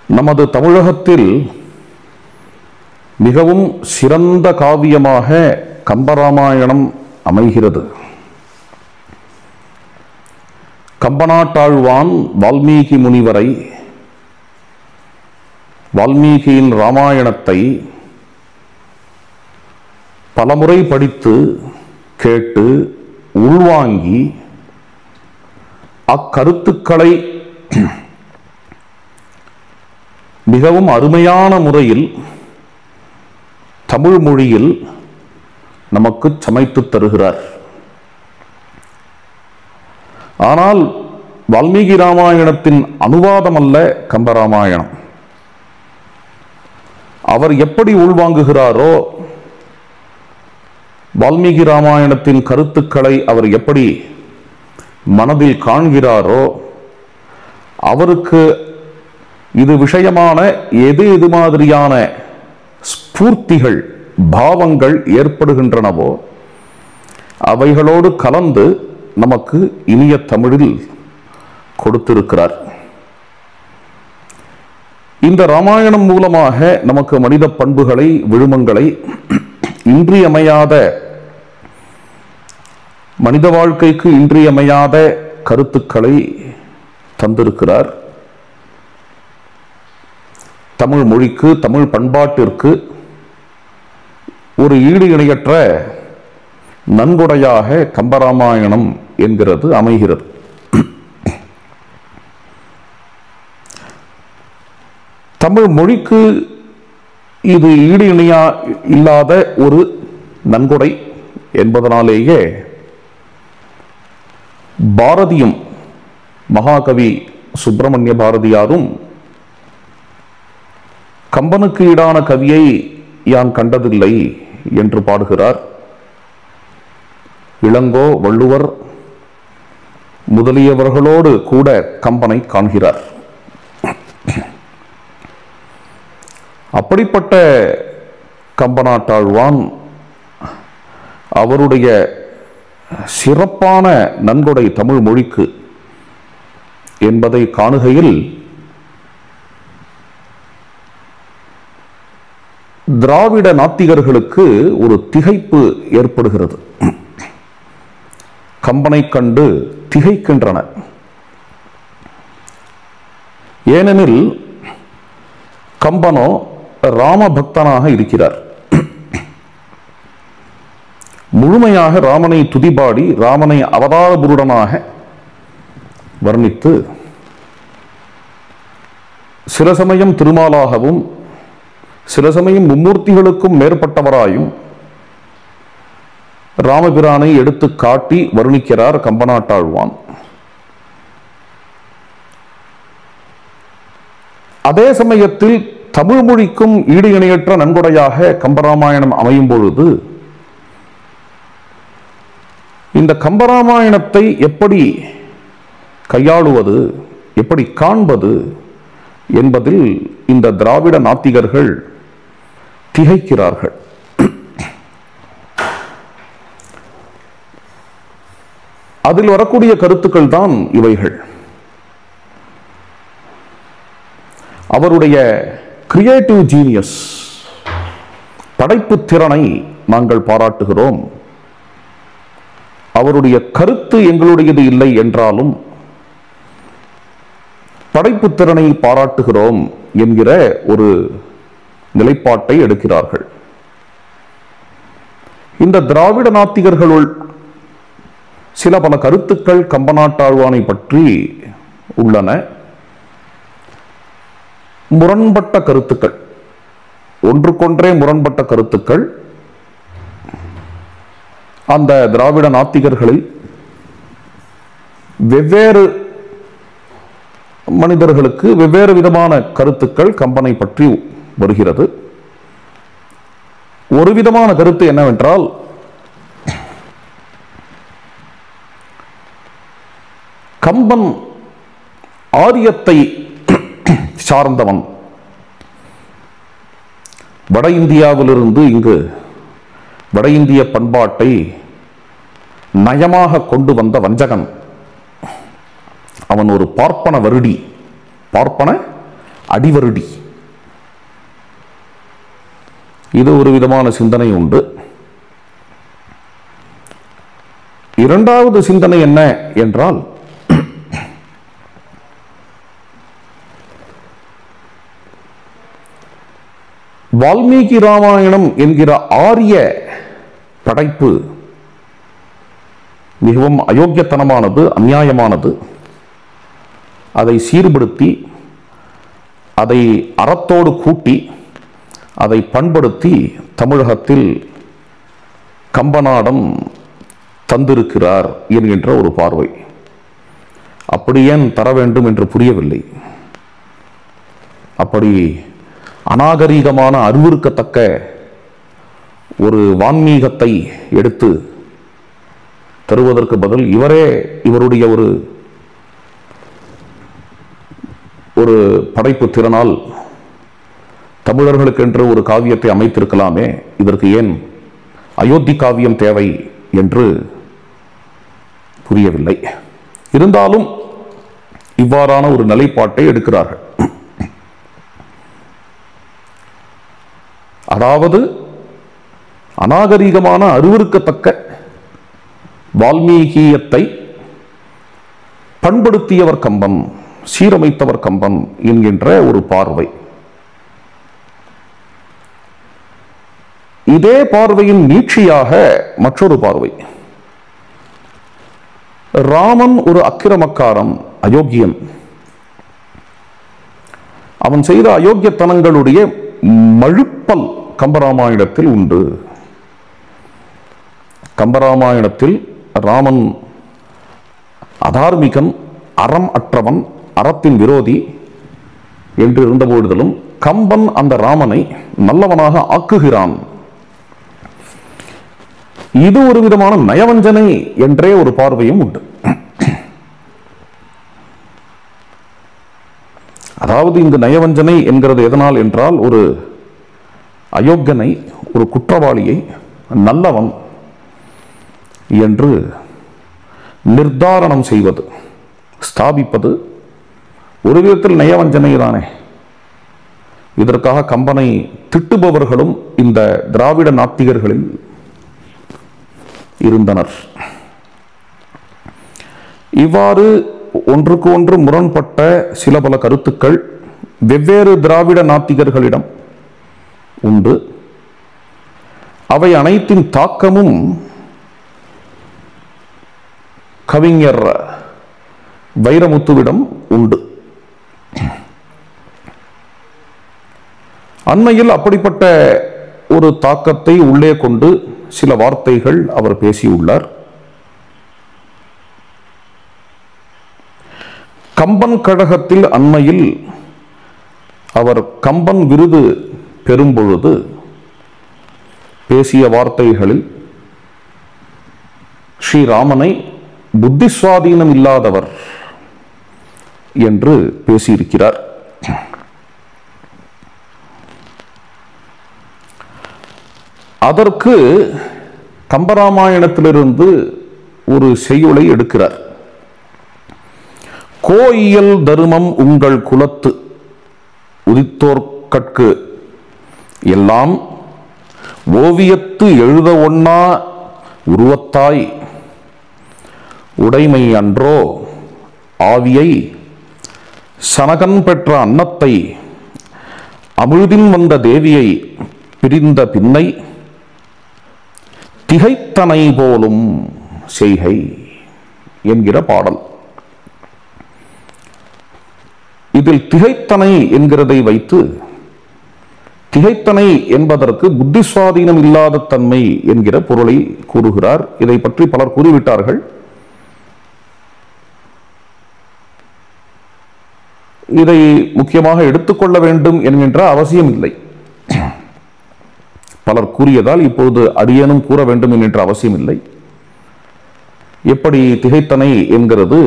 நமது தமிழகத்தில் மிகவும் சிறந்த காவியமாக கம்பராமாயணம் அமைகிறது. கம்பநாட்டாழ்வான் வால்மீகி முனிவரை வால்மீகியின் ராமாயணத்தை பலமுறை படித்து கேட்டு உள்வாங்கி அக்கருத்துக்களை மிகவும் அருமையான முறையில் தமிழ் மொழியில் நமக்கு சமைத்து தருகிறார். ஆனால் வால்மீகி ராமாயணத்தின் அனுவாதம் அல்ல கம்பராமாயணம். அவர் எப்படி உள்வாங்குகிறாரோ, வால்மீகி ராமாயணத்தின் கருத்துக்களை அவர் எப்படி மனதில் காண்கிறாரோ, அவருக்கு இது விஷயமான எது மாதிரியான ஸ்பூர்த்திகள் பாவங்கள் ஏற்படுகின்றனவோ அவைகளோடு கலந்து நமக்கு இனிய தமிழில் கொடுத்திருக்கிறார். இந்த ராமாயணம் மூலமாக நமக்கு மனித பண்புகளை, விழுமங்களை, இன்றியமையாத மனித வாழ்க்கைக்கு இன்றியமையாத கருத்துக்களை தந்திருக்கிறார். தமிழ் மொழிக்கு, தமிழ் பண்பாட்டிற்கு ஒரு ஈடு இணையற்ற நன்கொடையாக கம்பராமாயணம் என்கிறது அமைகிறது. தமிழ் மொழிக்கு இது ஈடு இணையா இல்லாத ஒரு நன்கொடை என்பதனாலேயே பாரதியும், மகாகவி சுப்பிரமணிய பாரதியாரும் கம்பனுக்கு ஈடான கவியை யான் கண்டதில்லை என்று பாடுகிறார். இளங்கோ, வள்ளுவர் முதலியவர்களோடு கூட கம்பனை காண்கிறார். அப்படிப்பட்ட கம்பநாட்டாழ்வான் அவருடைய சிறப்பான நன்கொடை தமிழ் மொழிக்கு என்பதை காணுகையில் திராவிட நாத்திகர்களுக்கு ஒரு திகைப்பு ஏற்படுகிறது. கம்பனை கண்டு திகைக்கின்றனர். ஏனெனில் கம்பனோ ராம பக்தனாக இருக்கிறார். முழுமையாக ராமனை துதிபாடி, ராமனை அவதார புருடனாக வர்ணித்து, சில சமயம் திருமாலாகவும் சில சமயம் மும்மூர்த்திகளுக்கும் மேற்பட்டவராயும் ராமபிரானை எடுத்து காட்டி வர்ணிக்கிறார் கம்பநாட்டாழ்வான். அதே சமயத்தில் தமிழ் மொழிக்கும் ஈடு இணையற்ற நன்கொடையாக கம்பராமாயணம் அமையும் பொழுது இந்த கம்பராமாயணத்தை எப்படி கையாளுவது, எப்படி காண்பது என்பதில் இந்த திராவிட நாத்திகர்கள் திகைக்கிறார்கள். அதில் வரக்கூடிய கருத்துக்கள் தான் இவைகள். அவருடைய கிரியேட்டிவ் ஜீனியஸ், படைப்பு திறனை நாங்கள் பாராட்டுகிறோம். அவருடைய கருத்து எங்களுடையது இல்லை என்றாலும் படைப்பு திறனை பாராட்டுகிறோம் என்கிற ஒரு நிலைப்பாட்டை எடுக்கிறார்கள். இந்த திராவிட நாத்திகர்களுள் சில பல கருத்துக்கள் கம்பநாட்டாழ்வானை பற்றி உள்ளன. முரண்பட்ட கருத்துக்கள், ஒன்றுக்கொன்றே முரண்பட்ட கருத்துக்கள். அந்த திராவிட நாத்திகர்களில் வெவ்வேறு மனிதர்களுக்கு வெவ்வேறு விதமான கருத்துக்கள் கம்பனை பற்றி வருகிறது. ஒரு விதமான கருத்து என்னவென்றால், கம்பன் ஆரியத்தை சார்ந்தவன், வட இந்தியாவிலிருந்து இங்கு வட இந்திய பண்பாட்டை நயமாக கொண்டு வந்த வஞ்சகன். அவன் ஒரு பார்ப்பன வருடி, பார்ப்பன அடிவருடி. இது ஒரு விதமான சிந்தனை உண்டு. இரண்டாவது சிந்தனை என்ன என்றால், வால்மீகி ராமாயணம் என்கிற ஆரிய படைப்பு மிகவும் அயோக்கியத்தனமானது, அநியாயமானது. அதை சீர்படுத்தி, அதை அறத்தோடு கூட்டி, அதை பண்படுத்தி தமிழகத்தில் கம்பநாடம் தந்திருக்கிறார் என்கின்ற ஒரு பார்வை. அப்படி ஏன் தர வேண்டும் என்று புரியவில்லை. அப்படி அநாகரீகமான அருவருக்கத்தக்க ஒரு வான்மீகத்தை எடுத்து தருவதற்கு பதில் இவரே இவருடைய ஒரு படைப்பு திறனால் தமிழர்களுக்கென்று ஒரு காவியத்தை அமைத்திருக்கலாமே, இதற்கு ஏன் அயோத்தி காவியம் தேவை என்று புரியவில்லை. இருந்தாலும் இவ்வாறான ஒரு நிலைப்பாட்டை எடுக்கிறார்கள். அதாவது அநாகரீகமான அருவருக்கத்தக்க வால்மீகியத்தை பண்படுத்தியவர் கம்பன், சீரமைத்தவர் கம்பன் என்கின்ற ஒரு பார்வை. இதே பார்வையின் நீட்சியாக மற்றொரு பார்வை. ராமன் ஒரு அக்கிரமக்காரன், அயோக்கியன். அவன் செய்த அயோக்கியத்தனங்களுடைய மழுப்பல் கம்பராமாயணத்தில் உண்டு. கம்பராமாயணத்தில் ராமன் அதார்மிகன், அறம் அற்றவன், அறத்தின் விரோதி என்று இருந்தபொழுதிலும் கம்பன் அந்த ராமனை நல்லவனாக ஆக்குகிறான். இது ஒரு விதமான நயவஞ்சனை என்றே ஒரு பார்வையும் உண்டு. அதாவது இங்கு நயவஞ்சனை என்கிறது எதனால் என்றால், ஒரு அயோக்கியனை, ஒரு குற்றவாளியை நல்லவன் என்று நிர்தாரணம் செய்வது, ஸ்தாபிப்பது ஒரு விதத்தில் நயவஞ்சனை தானே. இதற்காக கம்பனை திட்டுபவர்களும் இந்த திராவிட நாத்திகர்களில் இருந்தனர். இவ்வாறு ஒன்றுக்கு ஒன்று முரண்பட்ட சில பல கருத்துக்கள் வெவ்வேறு திராவிட நாத்திகர்களிடம் உண்டு. அவை அனைத்தின் தாக்கமும் கவிஞர் வைரமுத்துவிடம் உண்டு. அண்மையில் அப்படிப்பட்ட ஒரு தாக்கத்தை உள்ளே கொண்டு சில வார்த்தைகள் அவர் பேசியுள்ளார். கம்பன் கழகத்தில் அண்மையில் அவர் கம்பன் விருது பெறும்பொழுது பேசிய வார்த்தைகளில் ஸ்ரீராமனை புத்தி சுவாதீனம் இல்லாதவர் என்று பேசியிருக்கிறார். அதற்கு கம்பராமாயணத்திலிருந்து ஒரு செய்யுளை எடுக்கிறார். கோயியல் தருமம் உங்கள் குலத்து உதித்தோர்கட்கு எல்லாம் ஓவியத்து எழுத ஒண்ணா உருவத்தாய் உடைமை அன்றோ ஆவியை சனகன் பெற்ற அன்னத்தை அமிழ்தின் வந்த தேவியை பிரிந்த பின்னை திகைத்தனை போலும் செய்கை என்கிற பாடல். இதில் திகைத்தனை என்கிறதை வைத்து, திகைத்தனை என்பதற்கு புத்தி சுவாதீனம் இல்லாத தன்மை என்கிற பொருளை கூறுகிறார். இதை பற்றி பலர் கூறிவிட்டார்கள். இதை முக்கியமாக எடுத்துக்கொள்ள வேண்டும் என்கின்ற அவசியம் இல்லை. பலர் கூறியதால் இப்பொழுது அடியேனும் கூற வேண்டும் என்கின்ற அவசியம் இல்லை. எப்படி திகைத்தனை என்கிறது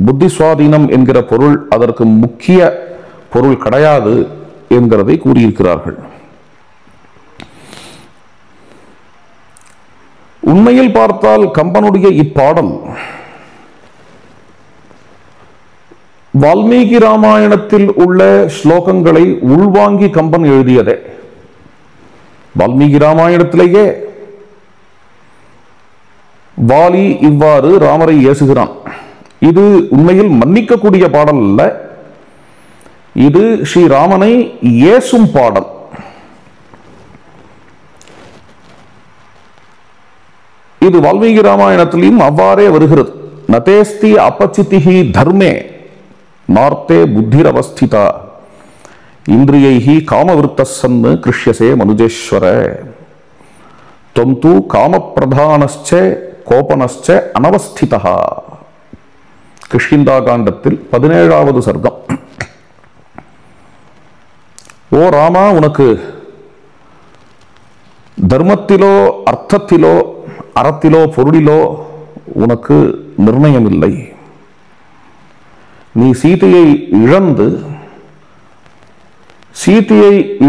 புத்தி சுவாதீனம் என்கிற பொருள் அதற்கு முக்கிய பொருள் கிடையாது என்கிறதை கூறியிருக்கிறார்கள். உண்மையில் பார்த்தால் கம்பனுடைய இப்பாடல் வால்மீகி ராமாயணத்தில் உள்ள ஸ்லோகங்களை உள்வாங்கி கம்பன் எழுதியதே. வால்மீகி ராமாயணத்திலேயே வாலி இவ்வாறு ராமரை ஏசுகிறான். இது உண்மையில் மன்னிக்கக்கூடிய பாடல் அல்ல, இது ஸ்ரீராமனை ஏசும் பாடல். இது வால்மீகி ராமாயணத்திலும் அவ்வாறே வருகிறது. நதேஸ்தி அபச்சிதிஹி தர்மே நார்த்தே புத்திர் அவஸ்திதா இந்திரியைஹி காமவிருத்தசன்னு கிருஷ்யசே மனுஜேஸ்வர தொம் தூ காமப்பிரதானஸ்ச கோபனஸ்ச அனவஸ்திதா. கிஷ்கிந்தா காண்டத்தில் 17வது சர்க்கம். ஓ ராமா, உனக்கு தர்மத்திலோ அர்த்தத்திலோ அறத்திலோ பொருளிலோ உனக்கு நிர்ணயம் இல்லை. நீ சீதையை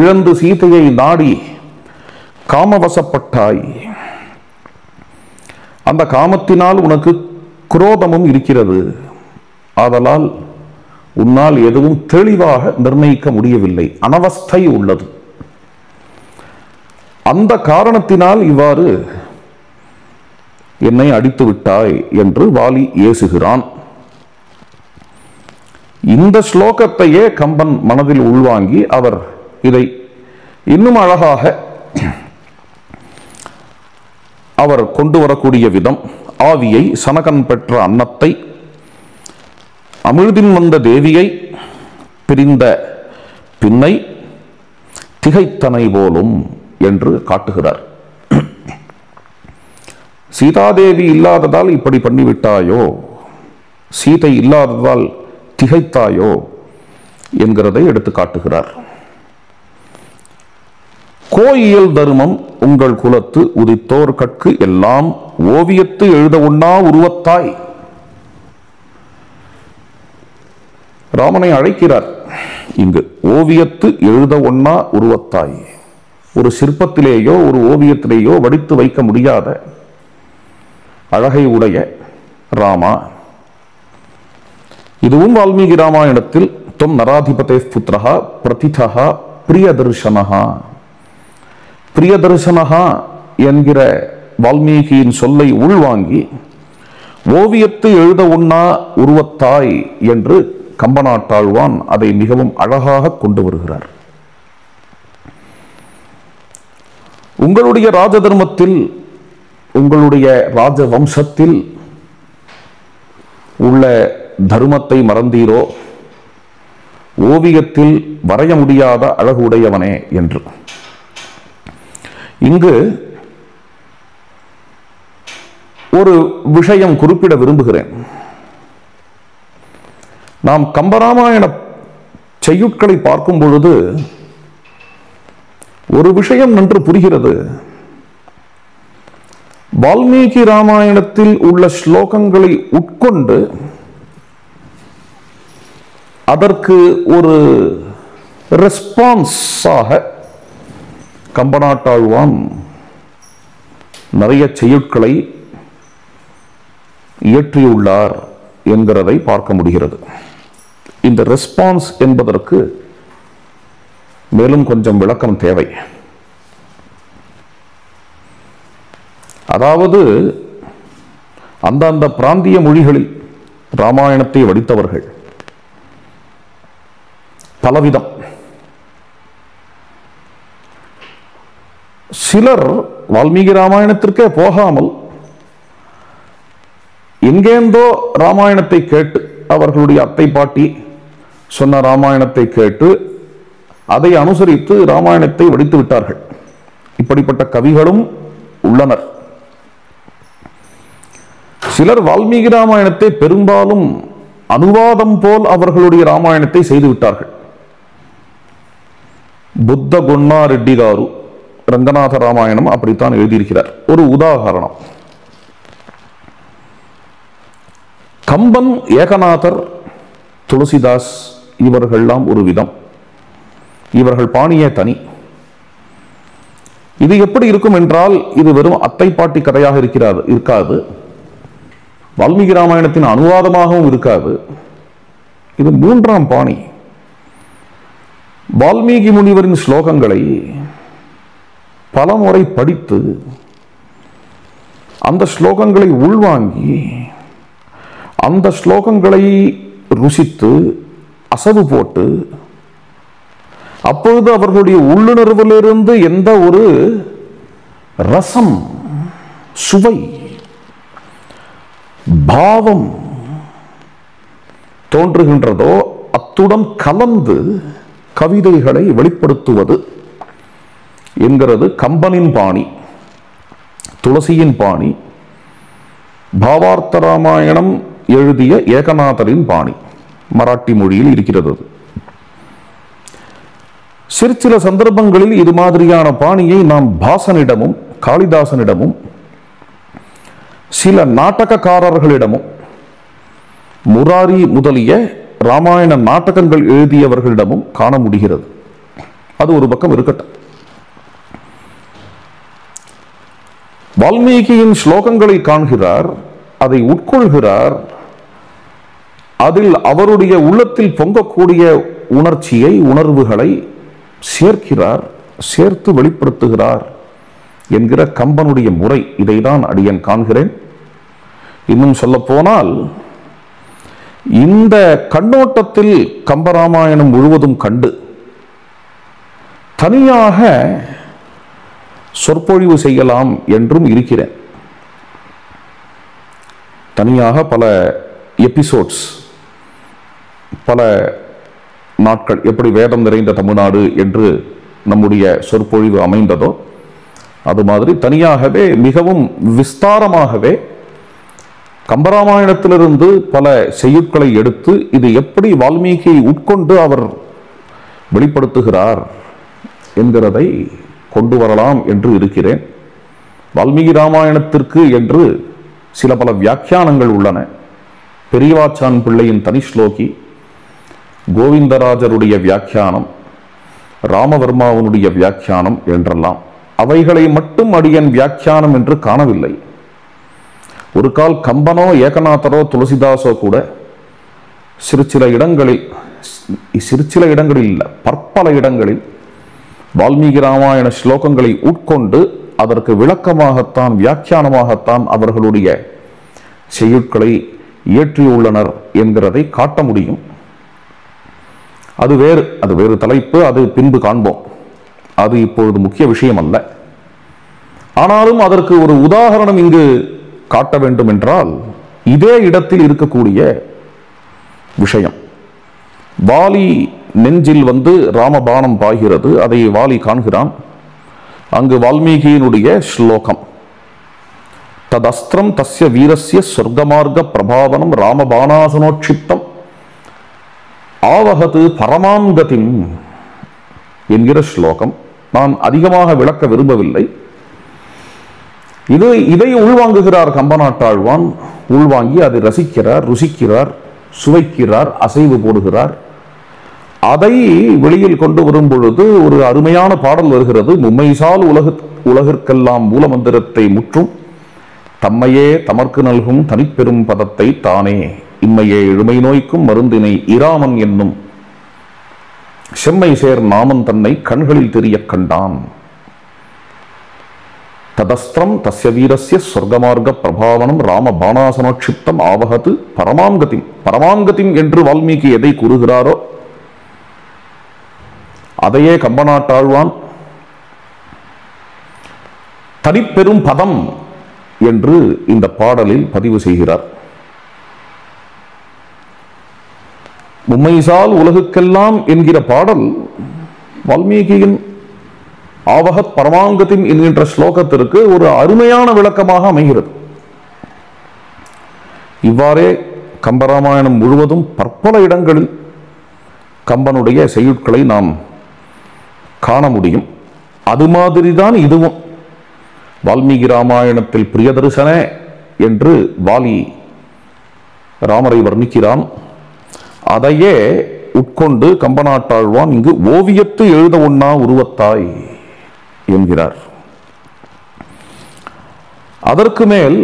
இழந்து சீதையை நாடி காமவசப்பட்டாய். அந்த காமத்தினால் உனக்கு குரோதமும் இருக்கிறது. ஆதலால் உன்னால் எதுவும் தெளிவாக நிர்ணயிக்க முடியவில்லை, அனவஸ்தை உள்ளது. அந்த காரணத்தினால் இவ்வாறு என்னை அடித்து விட்டாய் என்று வாலி ஏசுகிறான். இந்த ஸ்லோகத்தையே கம்பன் மனதில் உள்வாங்கி அவர் இதை இன்னும் அழகாக அவர் கொண்டு வரக்கூடிய விதம், ஆவியை, சனகன் பெற்ற அன்னத்தை, அமிழ்தின் வந்த தேவியை, பிரிந்த பின்னை திகைத்தனை போலும் என்று காட்டுகிறார். சீதாதேவி இல்லாததால் இப்படி பண்ணிவிட்டாயோ, சீதை இல்லாததால் திகைத்தாயோ என்கிறதை எடுத்து காட்டுகிறார். கோயியல் தருமம் உங்கள் குலத்து உதித்தோர் கட்கு எல்லாம் ஓவியத்து எழுத உண்ணா உருவத்தாய். ராமனை அழைக்கிறார் இங்கு. ஓவியத்து எழுத ஒண்ணா உருவத்தாய். ஒரு சிற்பத்திலேயோ ஒரு ஓவியத்திலேயோ வடித்து வைக்க முடியாத அழகை உடைய ராமா. இதுவும் வால்மீகி ராமாயணத்தில் தொம் நராதிபதே புத்திரஹா பிரதிதஹா பிரியதர்சனஹா. பிரியதர்சனஹா என்கிற வால்மீகியின் சொல்லை உள்வாங்கி ஓவியத்து எழுத உண்ணா உருவத்தாய் என்று கம்பநாட்டாழ்வான் அதை மிகவும் அழகாக கொண்டு வருகிறார். உங்களுடைய ராஜ தர்மத்தில், உங்களுடைய ராஜ வம்சத்தில் உள்ள தர்மத்தை மறந்தீரோ, ஓவியத்தில் வரைய முடியாத அழகு உடையவனே என்று. இங்கு ஒரு விஷயம் குறிப்பிட விரும்புகிறேன். நாம் கம்பராமாயண செய்யுட்களை பார்க்கும் பொழுது ஒரு விஷயம் நன்று புரிகிறது. வால்மீகி ராமாயணத்தில் உள்ள ஸ்லோகங்களை உட்கொண்டு அதற்கு ஒரு ரெஸ்பான்ஸாக கம்பநாட்டாழ்வான் நிறைய செய்யுட்களை இயற்றியுள்ளார் என்கிறதை பார்க்க முடிகிறது. இந்த ரெஸ்பான்ஸ் என்பதற்கு மேலும் கொஞ்சம் விளக்கம் தேவை. அதாவது அந்தந்த பிராந்திய மொழிகளில் ராமாயணத்தை வடித்தவர்கள் பலவிதம். சிலர் வால்மீகி ராமாயணத்திற்கே போகாமல் எங்கேந்தோ ராமாயணத்தை கேட்டு, அவர்களுடைய அத்தை பாட்டி சொன்ன ராமாயணத்தை கேட்டு அதை அனுசரித்து ராமாயணத்தை வடித்து விட்டார்கள். இப்படிப்பட்ட கவிகளும் உள்ளனர். சிலர் வால்மீகி ராமாயணத்தை பெரும்பாலும் அனுவாதம் போல் அவர்களுடைய ராமாயணத்தை செய்து விட்டார்கள். புத்த கொன்னா ரெட்டி காரு ரங்கநாத ராமாயணம் அப்படித்தான் எழுதியிருக்கிறார். ஒரு உதாரணம், கம்பன், ஏகநாதர், துளசிதாஸ் இவர்கள்லாம் ஒரு விதம். இவர்கள் பாணியே தனி. இது எப்படி இருக்கும் என்றால், இது வெறும் அத்தை பாட்டி கதையாக இருக்காது. வால்மீகி ராமாயணத்தின் அனுவாதமாகவும் இருக்காது. இது மூன்றாம் பாணி. வால்மீகி முனிவரின் ஸ்லோகங்களை பலமுறை படித்து அந்த ஸ்லோகங்களை உள்வாங்கி அந்த ஸ்லோகங்களை ருசித்து அசவு போட்டு அப்பொழுது அவர்களுடைய உள்ளுணர்விலிருந்து எந்த ஒரு ரசம், சுவை, பாவம் தோன்றுகின்றதோ அத்துடன் கலந்து கவிதைகளை வெளிப்படுத்துவது என்கிறது கம்பனின் பாணி, துளசியின் பாணி, பாவார்த்த ராமாயணம் எழுதிய ஏகநாதரின் பாணி. மராட்டி மொழியில் இருக்கிறது. சிற்சில சந்தர்ப்பங்களில் இது மாதிரியான பாணியை நாம் பாசனிடமும் காளிதாசனிடமும் சில நாடகக்காரர்களிடமும் முராரி முதலிய ராமாயண நாடகங்கள் எழுதியவர்களிடமும் காண முடிகிறது. அது ஒரு பக்கம் இருக்கட்டும். வால்மீகியின் ஸ்லோகங்களை காண்கிறார், அதை உட்கொள்கிறார், அதில் அவருடைய உள்ளத்தில் பொங்கக்கூடிய உணர்ச்சியை, உணர்வுகளை சேர்க்கிறார், சேர்த்து வெளிப்படுத்துகிறார் என்கிற கம்பனுடைய முறை. இதைதான் அடியன் காண்கிறேன். இன்னும் சொல்ல போனால் இந்த கண்ணோட்டத்தில் கம்பராமாயணம் முழுவதும் கண்டு தனியாக சொற்பொழிவு செய்யலாம் என்றும் இருக்கிறேன். தனியாக பல எபிசோட்ஸ், பல நாட்கள், எப்படி வேதம் நிறைந்த தமிழ்நாடு என்று நம்முடைய சொற்பொழிவு அமைந்ததோ அது மாதிரி தனியாகவே மிகவும் விஸ்தாரமாகவே கம்பராமாயணத்திலிருந்து பல செய்யுட்களை எடுத்து இது எப்படி வால்மீகியை உட்கொண்டு அவர் வெளிப்படுத்துகிறார் என்கிறதை கொண்டு வரலாம் என்று இருக்கிறேன். வால்மீகி ராமாயணத்திற்கு என்று சில பல வியாக்கியானங்கள் உள்ளன. பெரியவாச்சான் பிள்ளையின் தனி ஸ்லோகி, கோவிந்தராஜருடைய வியாக்கியானம், ராமவர்மாவனுடைய வியாக்கியானம் என்றெல்லாம். அவைகளை மட்டும் அடியன் வியாக்கியானம் என்று காணவில்லை. ஒரு கால் கம்பனோ ஏகநாதரோ துளசிதாசோ கூட சிற்சில இடங்களில் இல்லை, பற்பல இடங்களில் வால்மீகி ராமாயண ஸ்லோகங்களை உட்கொண்டு அதற்கு விளக்கமாகத்தான், வியாக்கியானமாகத்தான் அவர்களுடைய செய்யுட்களை இயற்றியுள்ளனர் என்கிறதை காட்ட முடியும். அது வேறு தலைப்பு, அது பின்பு காண்போம். அது இப்பொழுது முக்கிய விஷயம் அல்ல. ஆனாலும் அதற்கு ஒரு உதாரணம் இங்கு காட்ட வேண்டும் என்றால் இதே இடத்தில் இருக்கக்கூடிய விஷயம். வாலி நெஞ்சில் ராமபாணம் பாய்கிறது, அதை வாலி காண்கிறான். அங்கு வால்மீகியினுடைய ஸ்லோகம், ததஸ்திரம் தஸ்ய வீரஸ்ய சொர்க்கமார்க்க பிரபாவனம் ராமபாணாசனோட்சிப்தம் ஆவகது பரமாங்கதிம் என்கிற ஸ்லோகம். நான் அதிகமாக விளக்க விரும்பவில்லை. இதை உள்வாங்குகிறார் கம்பநாட்டாழ்வான். உள்வாங்கி அதை ரசிக்கிறார், ருசிக்கிறார், சுவைக்கிறார், அசைவு போடுகிறார். அதை வெளியில் கொண்டு வரும் பொழுது ஒரு அருமையான பாடல் வருகிறது. மும்மைசால் உலகிற்கெல்லாம் மூலமந்திரத்தை முற்றும் தம்மையே தமர்க்கு நல்கும் தனிப்பெரும் பதத்தை தானே இம்மையே எழுமை நோய்க்கும் மருந்தினை இராமன் என்னும் செம்மை சேர் நாமன் தன்னை கண்களில் தெரிய கண்டான். ததஸ்திரம் தஸ்ய வீரஸ்ய சொர்க்கமார்க்க பிரபாவனம் ராம பாணாசனோட்சிப்தம் ஆவகது பரமாங்கதிம். பரமாங்கதிம் என்று வால்மீகி எதை கூறுகிறாரோ அதையே கம்பநாட்டாழ்வான் தனிப்பெரும் பதம் என்று இந்த பாடலில் பதிவு செய்கிறார். மும்மைசால் உலகுக்கெல்லாம் என்கிற பாடல் வால்மீகியின் ஆவகத் பரமாங்கதிம் என்கின்ற ஸ்லோகத்திற்கு ஒரு அருமையான விளக்கமாக அமைகிறது. இவ்வாறே கம்பராமாயணம் முழுவதும் பற்பல இடங்களில் கம்பனுடைய செய்யுட்களை நாம் காண முடியும். அது மாதிரிதான் இதுவும். வால்மீகி ராமாயணத்தில் பிரியதர்சன என்று வாலி ராமரை வர்ணிக்கிறான். அதையே உட்கொண்டு கம்பநாட்டாழ்வான் இங்கு ஓவியத்து எழுத ஒண்ணா உருவத்தாய் என்கிறார். அதற்கு மேல்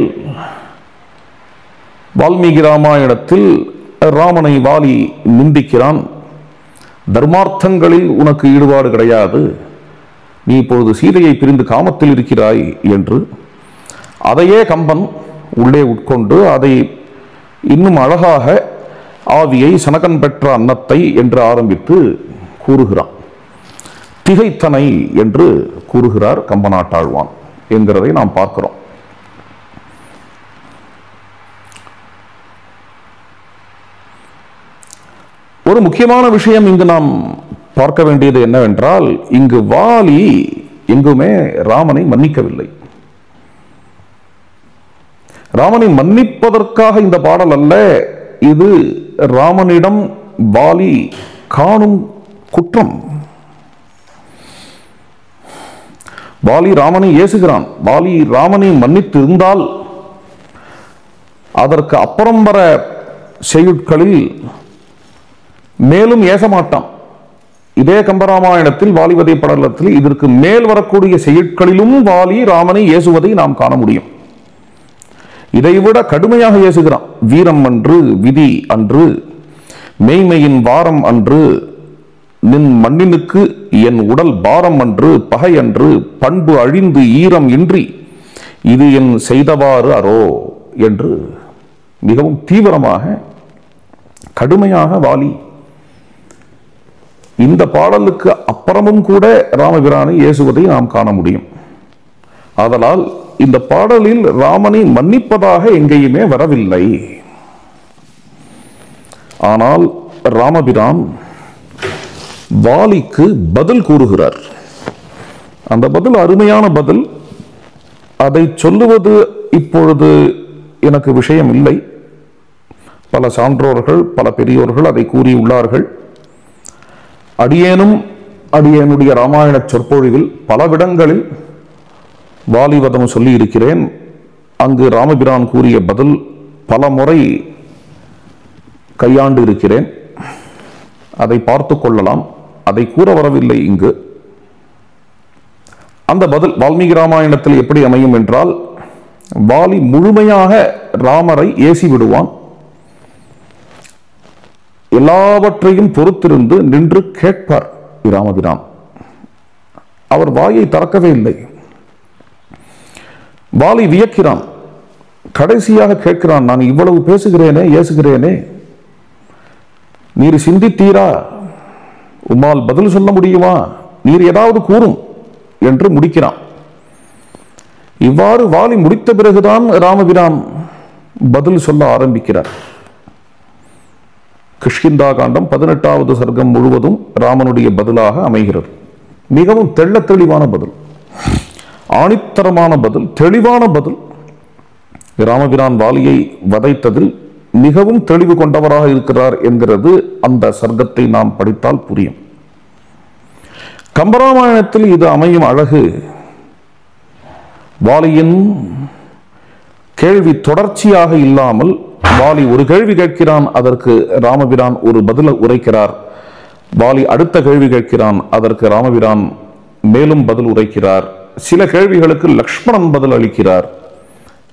வால்மீகி ராமாயணத்தில் ராமனை வாலி நிந்திக்கிறான். தர்மார்த்தங்களில் உனக்கு ஈடுபாடு கிடையாது, நீ இப்பொழுது சீதையை பிரிந்து காமத்தில் இருக்கிறாய் என்று. அதையே கம்பன் உள்ளே உட்கொண்டு அதை இன்னும் அழகாக ஆவியை சனகன் பெற்ற அன்னத்தை என்று ஆரம்பித்து கூறுகிறான். திகைத்தனை என்று கூறுகிறார் கம்பநாட்டாழ்வான் என்கிறதை நாம் பார்க்கிறோம். ஒரு முக்கியமான விஷயம் இங்கு நாம் பார்க்க வேண்டியது என்னவென்றால், இங்கு வாலி எங்குமே ராமனை மன்னிக்கவில்லை. ராமனை மன்னிப்பதற்காக இந்த பாடல் அல்ல, இது ராமனிடம் வாலி காணும் குற்றம். வாலி ராமனை ஏசுகிறான். வாலி ராமனை மன்னித்து இருந்தால் அதற்கு அப்புறம் வர செய்யுட்களில் மேலும் ஏசமாட்டான். இதே கம்பராமாயணத்தில் வாலிவதை படலத்தில் இதற்கு மேல் வரக்கூடிய செய்யுட்களிலும் வாலி ராமனை ஏசுவதை நாம் காண முடியும். இதைவிட கடுமையாக ஏசுகிறான். வீரம் அன்று, விதி அன்று, மெய்மையின் வாரம் அன்று, நின் மண்ணினுக்கு என் உடல் பாரம் அன்று, பகை அன்று, பண்பு அழிந்து ஈரம் இன்றி, இது என் செய்தவாறு அரோ என்று மிகவும் தீவிரமாக கடுமையாக வாலி இந்த பாடலுக்கு அப்புறமும் கூட ராமபிரானை ஏசுவதை நாம் காண முடியும். ஆதலால் இந்த பாடலில் ராமனை மன்னிப்பதாக எங்கேயுமே வரவில்லை. ஆனால் ராமபிரான் வாலிக்கு பதில் கூறுகிறார். அந்த பதில் அருமையான பதில். அதை சொல்லுவது இப்பொழுது எனக்கு விஷயம் இல்லை. பல சான்றோர்கள், பல பெரியோர்கள் அதை கூறியுள்ளார்கள். அடியேனும் அடியேனுடைய ராமாயண சொற்பொழிவில் பலவிடங்களில் வாலிவதம் சொல்லி இருக்கிறேன். அங்கு ராமபிரான் கூறிய பதில் பல முறை கையாண்டு இருக்கிறேன். அதை பார்த்து கொள்ளலாம். அதை கூற வரவில்லை இங்கு. அந்த பதில் வால்மீகி ராமாயணத்தில் எப்படி அமையும் என்றால், வாலி முழுமையாக ராமரை ஏசி விடுவான். எல்லாவற்றையும் பொறுத்திருந்து நின்று கேட்பார் ராமபிரான். அவர் வாயை திறக்கவே இல்லை. வாலி வியக்கிறான். கடைசியாக கேட்கிறான், நான் இவ்வளவு பேசுகிறேனே, ஏசுகிறேனே, நீர் சிந்தித்தீரா? உம்மால் பதில் சொல்ல முடியுமா? நீர் ஏதாவது கூறும் என்று முடிக்கிறான். இவ்வாறு வாலி முடித்த பிறகுதான் ராமபிரான் பதில் சொல்ல ஆரம்பிக்கிறார். கிஷ்கிந்தா காண்டம் 18வது சர்க்கம் முழுவதும் ராமனுடைய பதிலாக அமைகிறது. மிகவும் தெள்ள தெளிவான பதில், ஆணித்தரமான பதில், தெளிவான பதில். ராமபிரான் வாலியை வதைத்ததில் மிகவும் தெளிவு கொண்டவராக இருக்கிறார் என்கிறது அந்த சர்க்கத்தை நாம் படித்தால் புரியும். கம்பராமாயணத்தில் இது அமையும் அழகு, வாலியின் கேள்வி தொடர்ச்சியாக இல்லாமல் வாலி ஒரு கேள்வி கேட்கிறான், அதற்கு ராமபிரான் ஒரு பதில் உரைக்கிறார். வாலி அடுத்த கேள்வி கேட்கிறான், அதற்கு ராமபிரான் மேலும் பதில் உரைக்கிறார். சில கேள்விகளுக்கு லக்ஷ்மணன் பதில் அளிக்கிறார்.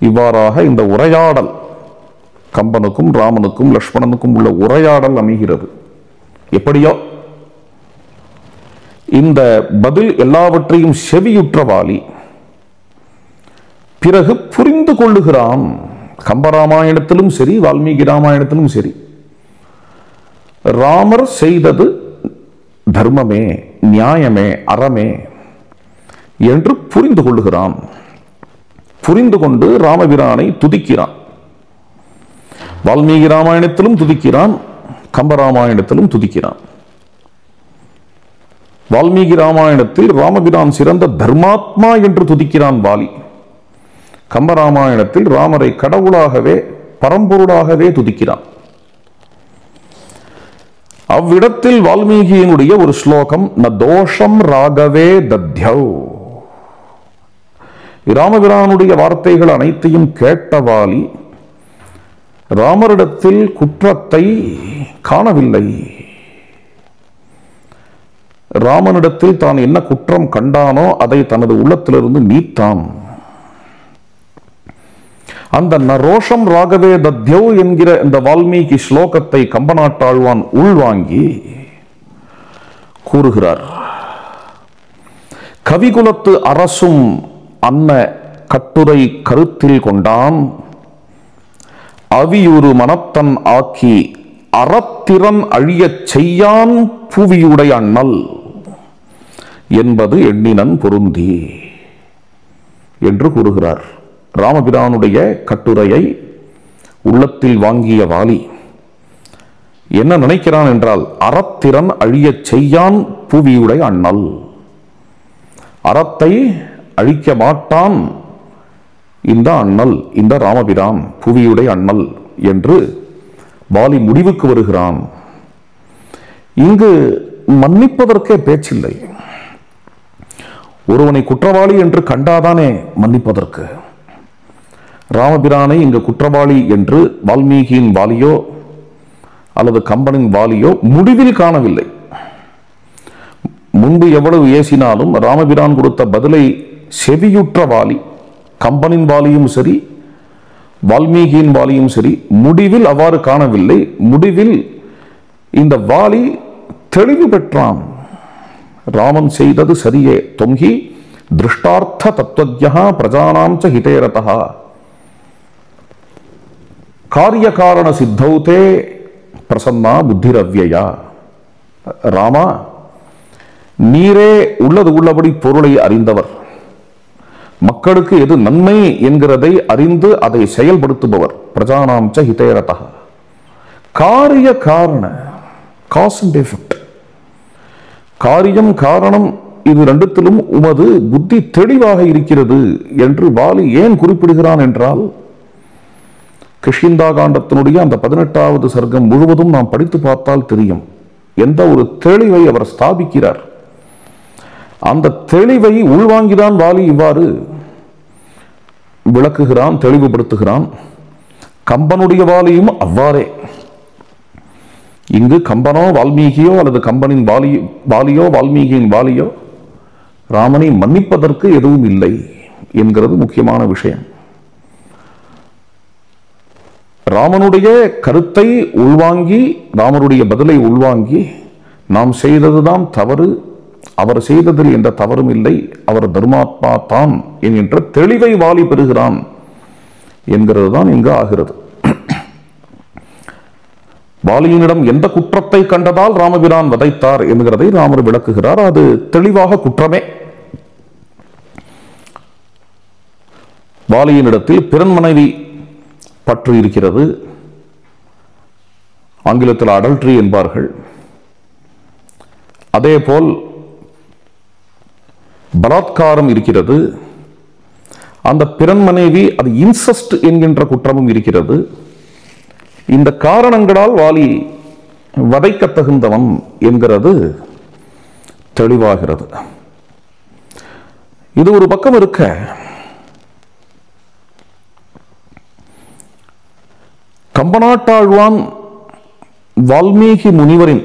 இவ்வாறாக இந்த உரையாடல், கம்பனுக்கும் ராமனுக்கும் லக்ஷ்மணனுக்கும் உள்ள உரையாடல் அமைகிறது. எப்படியோ இந்த பதில் எல்லாவற்றையும் செவியுற்ற வாலி பிறகு புரிந்து கொள்ளுகிறான். கம்பராமாயணத்திலும் சரி, வால்மீகி ராமாயணத்திலும் சரி, ராமர் செய்தது தர்மமே, நியாயமே, அறமே என்று புரிந்து கொள்ளுகிறான். புரிந்து கொண்டு ராமபிரானை துதிக்கிறான். வால்மீகி ராமாயணத்திலும் துதிக்கிறான், கம்பராமாயணத்திலும் துதிக்கிறான். வால்மீகி ராமாயணத்தில் ராமபிரான் சிறந்த தர்மாத்மா என்று துதிக்கிறான் வாலி. கம்பராமாயணத்தில் ராமரை கடவுளாகவே, பரம்பொருளாகவே துதிக்கிறான். அவ்விடத்தில் வால்மீகியினுடைய ஒரு ஸ்லோகம், ந தோஷம் ராகவே தத்யௌ. ராமபிரானுடைய வார்த்தைகள் அனைத்தையும் கேட்ட வாலி ராமரிடத்தில் குற்றத்தை காணவில்லை. ராமனிடத்தில் தான் என்ன குற்றம் கண்டானோ அதை தனது உள்ளத்திலிருந்து நீத்தான். அந்த நரோஷம் ராகவே தத்யௌ என்கிற இந்த வால்மீகி ஸ்லோகத்தை கம்பநாட்டாழ்வான் உள்வாங்கி கூறுகிறார். கவிகுலத்து அரசும் அன்ன கட்டுரை கருத்தில் கொண்டான், அவியுறு மனத்தன் ஆக்கி அறத்திறன் அழியச் செய்யான் புவியுடை அண்ணல் என்பது எண்ணினன் பொருந்தி என்று கூறுகிறார். ராமபிரானுடைய கட்டுரையை உள்ளத்தில் வாங்கிய வாலி என்ன நினைக்கிறான் என்றால், அறத்திறன் அழியச் செய்யான் புவியுடை அண்ணல், அறத்தை அழிக்க மாட்டான் இந்த அண்ணல், இந்த ராமபிரான் புவியுடை அண்ணல் என்று வாலி முடிவுக்கு வருகிறான். இங்கு மன்னிப்பதற்கே பேச்சில்லை. ஒருவனை குற்றவாளி என்று கண்டாதானே மன்னிப்பதற்கு. ராமபிரானை இங்கு குற்றவாளி என்று வால்மீகியின் வாலியோ அல்லது கம்பனின் வாலியோ முடிவில் காணவில்லை. முன்பு எவ்வளவு ஏசினாலும் ராமபிரான் கொடுத்த பதிலை செவியுற்ற வாலி, கம்பனின் வாலியும் சரி வால்மீகியின் வாலியும் சரி, முடிவில் அவ்வாறு காணவில்லை. முடிவில் இந்த வாலி தெளிவு பெற்றான். ராமன் செய்தது சரியே. தொங்கி திருஷ்டார்த்த தத்துவஜ்ஞா பிரஜானாம் ச ஹிதேரதா காரிய காரண சித்தௌதே பிரசன்னா புத்திரவ்யயா. ராமா, நீரே உள்ளது உள்ளபடி பொருளை அறிந்தவர், மக்களுக்கு எது நன்மை என்கிறதை அறிந்து அதை செயல்படுத்துபவர். பிரஜானாம் ச ஹிதேரதா காரிய காரண, காஸ் அண்ட் எஃபெக்ட், காரியம் காரணம் இது ரெண்டுத்திலும் உமது புத்தி தெளிவாக இருக்கிறது என்று வாலி ஏன் குறிப்பிடுகிறான் என்றால், கிஷ்கிந்தா காண்டத்தினுடைய அந்த 18வது சர்க்கம் முழுவதும் நாம் படித்து பார்த்தால் தெரியும் எந்த ஒரு தெளிவை அவர் ஸ்தாபிக்கிறார். அந்த தெளிவை உள்வாங்கிதான் வாலி இவ்வாறு விளக்குகிறான், தெளிவுபடுத்துகிறான். கம்பனுடைய வாலியும் அவ்வாறே. இங்கு கம்பனோ வால்மீகியோ அல்லது கம்பனின் வாலியோ வால்மீகியின் வாலியோ ராமனை மன்னிப்பதற்கு எதுவும் இல்லை என்கிறது முக்கியமான விஷயம். ராமனுடைய கருத்தை உள்வாங்கி, ராமனுடைய பதிலை உள்வாங்கி, நாம் செய்ததுதான் தவறு, அவர் செய்ததில் எந்த தவறும் இல்லை, அவர் தர்மாத்மா தான் என்கின்ற தெளிவை வாலி பெறுகிறான் என்கிறது தான் இங்கு ஆகிறது. வாலியினிடம் எந்த குற்றத்தை கண்டதால் ராமபிரான் வதைத்தார் என்கிறதை ராமர் விளக்குகிறார். அது தெளிவாக குற்றமே. வாலியினிடத்தில் பிறன் மனைவி பற்று இருக்கிறது. ஆங்கிலத்தில் அடல்ட்ரி என்பார்கள். அதேபோல் பலாத்காரம் இருக்கிறது. அந்த பிறன் மனைவி அது இன்செஸ்ட் என்கின்ற குற்றமும் இருக்கிறது. இந்த காரணங்களால் வாலி வதைக்க தகுந்தவன் என்கிறது தெளிவாகிறது. இது ஒரு பக்கம் இருக்க, கம்பநாட்டாழ்வான் வால்மீகி முனிவரின்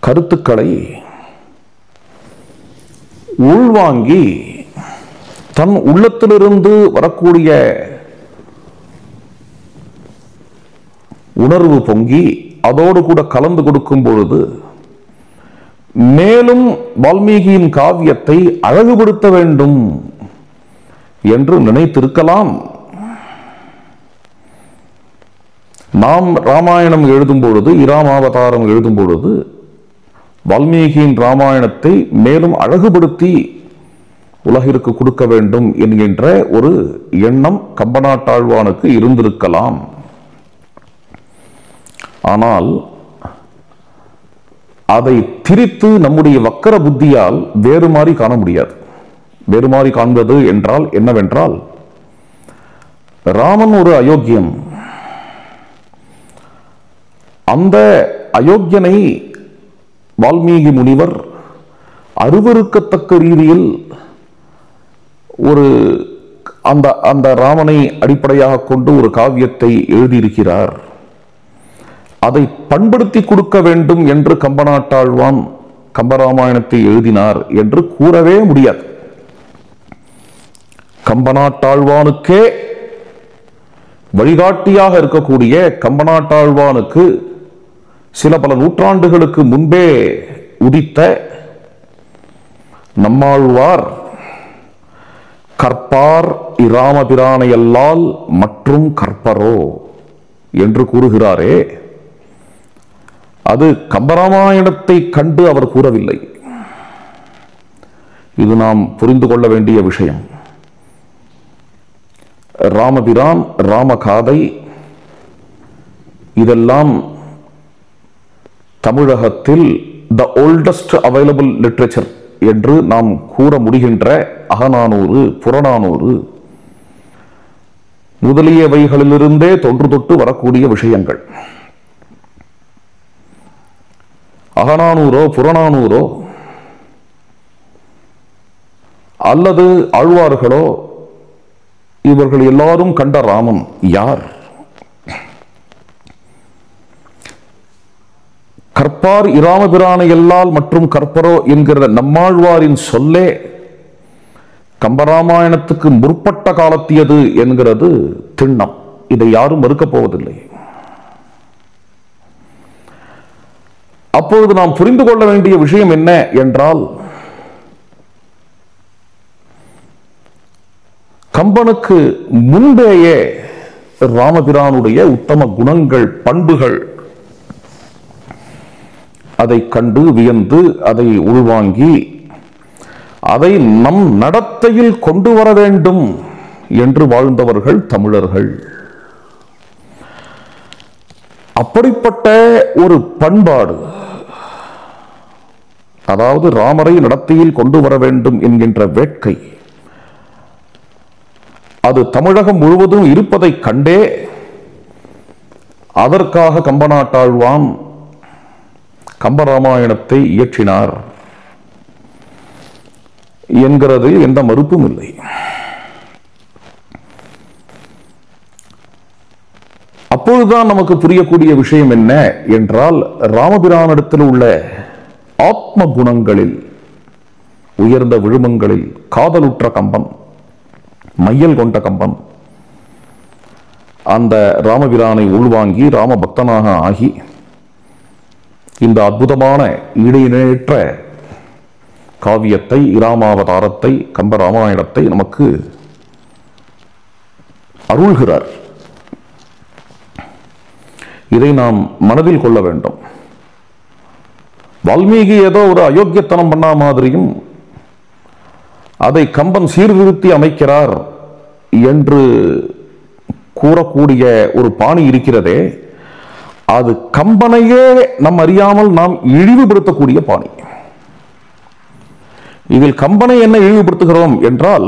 கருத்துக்களை உள்வாங்கி தன் உள்ளத்திலிருந்து வரக்கூடிய உணர்வு பொங்கி அதோடு கூட கலந்து கொடுக்கும் பொழுது மேலும் வால்மீகியின் காவியத்தை அழகுபடுத்த வேண்டும் என்று நினைத்திருக்கலாம். நாம் ராமாயணம் எழுதும் பொழுது, இராமாவதாரம் எழுதும் பொழுது வால்மீகியின் ராமாயணத்தை மேலும் அழகுபடுத்தி உலகிற்கு கொடுக்க வேண்டும் என்கின்ற ஒரு எண்ணம் கம்பநாட்டாழ்வானுக்கு இருந்திருக்கலாம். ஆனால் அதை திரித்து நம்முடைய வக்கர புத்தியால் வேறு மாறி காண முடியாது. வேறு மாறி காண்பது என்றால் என்னவென்றால், ராமன் ஒரு அயோக்கியன். அந்த அயோக்கியனை வால்மீகி முனிவர் அருவருக்கத்தக்க ரீதியில் ஒரு அந்த ராமனை அடிப்படையாக கொண்டு ஒரு காவியத்தை எழுதியிருக்கிறார். அதை பண்படுத்தி கொடுக்க வேண்டும் என்று கம்பநாட்டாழ்வான் கம்பராமாயணத்தை எழுதினார் என்று கூறவே முடியாது. கம்பநாட்டாழ்வானுக்கே வழிகாட்டியாக இருக்கக்கூடிய கம்பநாட்டாழ்வானுக்கு சில பல நூற்றாண்டுகளுக்கு முன்பே உதித்த நம்மாழ்வார் கற்பார் இராமபிரானையல்லால் மற்றும் கற்பரோ என்று கூறுகிறாரே, அது கம்பராமாயணத்தை கண்டு அவர் கூறவில்லை. இது நாம் புரிந்து கொள்ள வேண்டிய விஷயம். ராமபிரான், ராமகாதை இதெல்லாம் தமிழகத்தில் த ஓல்டஸ்ட் அவைலபிள் லிட்ரேச்சர் என்று நாம் கூற முடிகின்ற அகநானூறு, புறநானூறு முதலியவைகளிலிருந்தே தொன்று தொட்டு வரக்கூடிய விஷயங்கள். அகநானூரோ புறநானூரோ அல்லது ஆழ்வார்களோ இவர்கள் எல்லாரும் கண்ட ராமன் யார்? கற்பார் இராமபிரானை எல்லால் மற்றும் கற்பரோ என்கிற நம்மாழ்வாரின் சொல்லே கம்பராமாயணத்துக்கு முற்பட்ட காலத்தியது என்கிறது திண்ணம். இதை யாரும் மறுக்கப் போவதில்லை. அப்பொழுது நாம் புரிந்து கொள்ள வேண்டிய விஷயம் என்ன என்றால், கம்பனுக்கு முன்பேயே ராமபிரானுடைய உத்தம குணங்கள், பண்புகள் அதை கண்டு வியந்து அதை உள்வாங்கி அதை நம் நடத்தையில் கொண்டு வர வேண்டும் என்று வாழ்ந்தவர்கள் தமிழர்கள். அப்படிப்பட்ட ஒரு பண்பாடு, அதாவது ராமரை நடத்தையில் கொண்டு வர வேண்டும் என்கின்ற வேட்கை, அது தமிழகம் முழுவதும் இருப்பதை கண்டே அதற்காக கம்பநாட்டாழ்வான் கம்பராமாயணத்தை இயற்றினார் என்கிறது எந்த மறுப்பும் இல்லை. அப்பொழுதுதான் நமக்கு புரியக்கூடிய விஷயம் என்ன என்றால், ராமபிரானிடத்தில் உள்ள ஆத்ம குணங்களில், உயர்ந்த விழுமங்களில் காதலுற்ற கம்பன், மையல் கொண்ட கம்பன் அந்த ராமபிரானை உள்வாங்கி ராம பக்தனாக ஆகி இந்த அற்புதமான ஈடிணையற்ற காவியத்தை, இராமாவதாரத்தை, கம்பராமாயணத்தை நமக்கு அருள்கிறார். இதை நாம் மனதில் கொள்ள வேண்டும். வால்மீகி ஏதோ ஒரு அயோக்கியத்தனம் பண்ண மாதிரியும் அதை கம்பன் சீர்திருத்தி அமைக்கிறார் என்று கூறக்கூடிய ஒரு பாணி இருக்கிறதே, அது கம்பனையே நம் அறியாமல் நாம் இழிவுபடுத்தக்கூடிய பாணி. இதில் கம்பனை என்ன இழிவுபடுத்துகிறோம் என்றால்,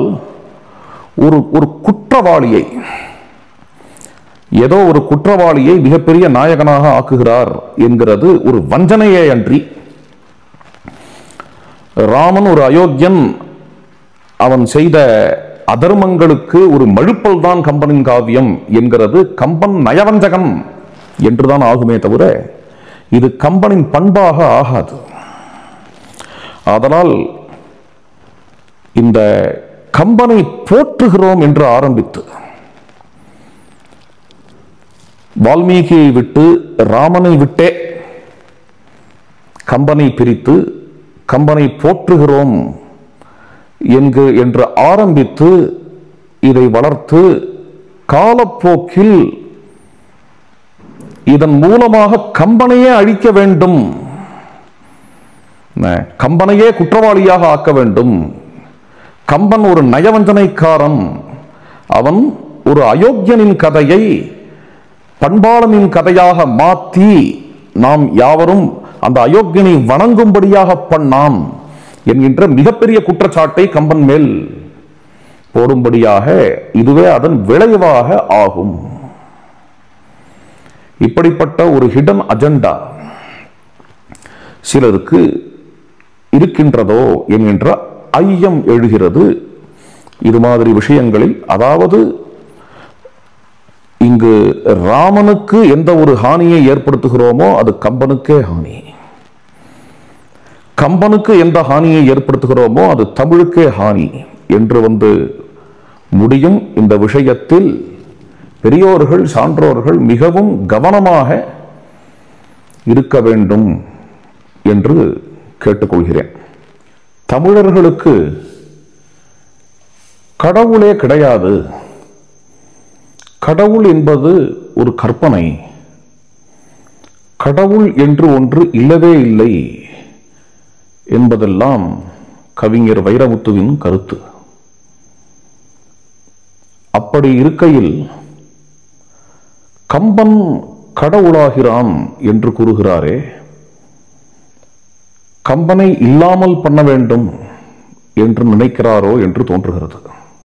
ஒரு குற்றவாளியை, ஏதோ ஒரு குற்றவாளியை மிகப்பெரிய நாயகனாக ஆக்குகிறார் என்கிறது ஒரு வஞ்சனையே அன்றி, ராமன் ஒரு அயோக்கியன், அவன் செய்த அதர்மங்களுக்கு ஒரு மழுப்பல் தான் கம்பனின் காவியம் என்கிறது கம்பன் நயவஞ்சகன் என்றுதான் ஆகுமே தவிர இது கம்பனின் பண்பாக ஆகாது. அதனால் இந்த கம்பனை போற்றுகிறோம் என்று ஆரம்பித்து வால்மீகியை விட்டு ராமனை விட்டே கம்பனை பிரித்து கம்பனை போற்றுகிறோம் என்று ஆரம்பித்து இதை வளர்த்து காலப்போக்கில் இதன் மூலமாக கம்பனையே அழிக்க வேண்டும், கம்பனையே குற்றவாளியாக ஆக்க வேண்டும், கம்பன் ஒரு நயவஞ்சனைக்காரன், அவன் ஒரு அயோக்கியனின் கதையை பண்பாளனின் கதையாக மாற்றி நாம் யாவரும் அந்த அயோக்கியனை வணங்கும்படியாக பண்ணான் என்கின்ற மிகப்பெரிய குற்றச்சாட்டை கம்பன் மேல் போடும்படியாக இதுவே அதன் விளைவாக ஆகும். இப்படிப்பட்ட ஒரு ஹிடன் அஜெண்டா சிலருக்கு இருக்கின்றதோ என்கின்ற ஐயம் எழுகிறது இது மாதிரி விஷயங்களில். அதாவது இங்கு ராமனுக்கு எந்த ஒரு ஹானியை ஏற்படுத்துகிறோமோ அது கம்பனுக்கே ஹானி, கம்பனுக்கு எந்த ஹானியை ஏற்படுத்துகிறோமோ அது தமிழுக்கே ஹானி என்று முடியும். இந்த விஷயத்தில் பெரியோர்கள், சான்றோர்கள் மிகவும் கவனமாக இருக்க வேண்டும் என்று கேட்டுக்கொள்கிறேன். தமிழர்களுக்கு கடவுளே கிடையாது, கடவுள் என்பது ஒரு கற்பனை, கடவுள் என்று ஒன்று இல்லவே இல்லை என்பதெல்லாம் கவிஞர் வைரமுத்துவின் கருத்து. அப்படி இருக்கையில் கம்பன் கடவுளாகிறான் என்று கூறுகிறாரே, கம்பனை இல்லாமல் பண்ண வேண்டும் என்று நினைக்கிறாரோ என்று தோன்றுகிறது.